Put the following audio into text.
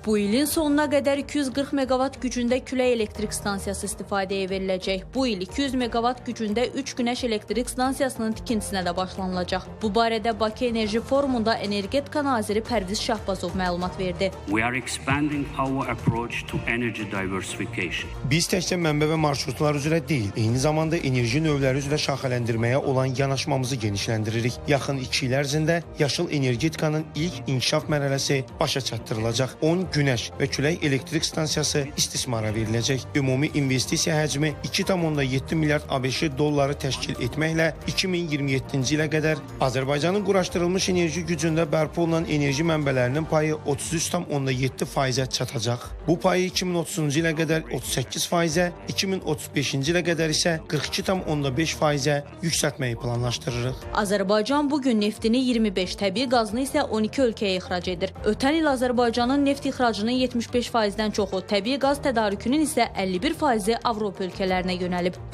Bu ilin sonuna qədər 240 meqavat gücündə külək elektrik stansiyası istifadəyə veriləcək. Bu il 200 meqavat gücündə 3 günəş elektrik stansiyasının tikintisinə də başlanılacaq. Bu barədə Bakı Enerji Forumunda Energetika naziri Pərviz Şahbazov məlumat verdi. Biz təkcə mənbə və marşrutlar üzrə deyil, eyni zamanda enerji növləri üzrə şaxələndirməyə olan yanaşmamızı genişləndiririk. Yaxın 2 il ərzində yaşıl energetikanın ilk inkişaf mərhələsi başa çatdırılacaq. 10 günəş və külək elektrik stansiyası istismara veriləcək. Ümumi investisiya həcmi 2,7 milyard ABŞ dolları təşkil etməklə 2027-ci ilə qədər Azərbaycanın quraşdırılmış enerji gücündə bərpa olunan enerji mənbələrinin payı 33,7%-ə çatacaq. Bu payı 2030-cu ilə qədər 38%-ə, 2035-ci ilə qədər isə 42,5%-ə yüksəltməyi planlaşdırırıq. Azərbaycan bugün neftini 25, təbii qazını isə 12 ölkəyə ixrac edir. Ötən il Azərbaycanın neft ixracının 75%-dən çoxu, təbii qaz tədarükünün isə 51%-i Avropa ölkələrinə yönəlib.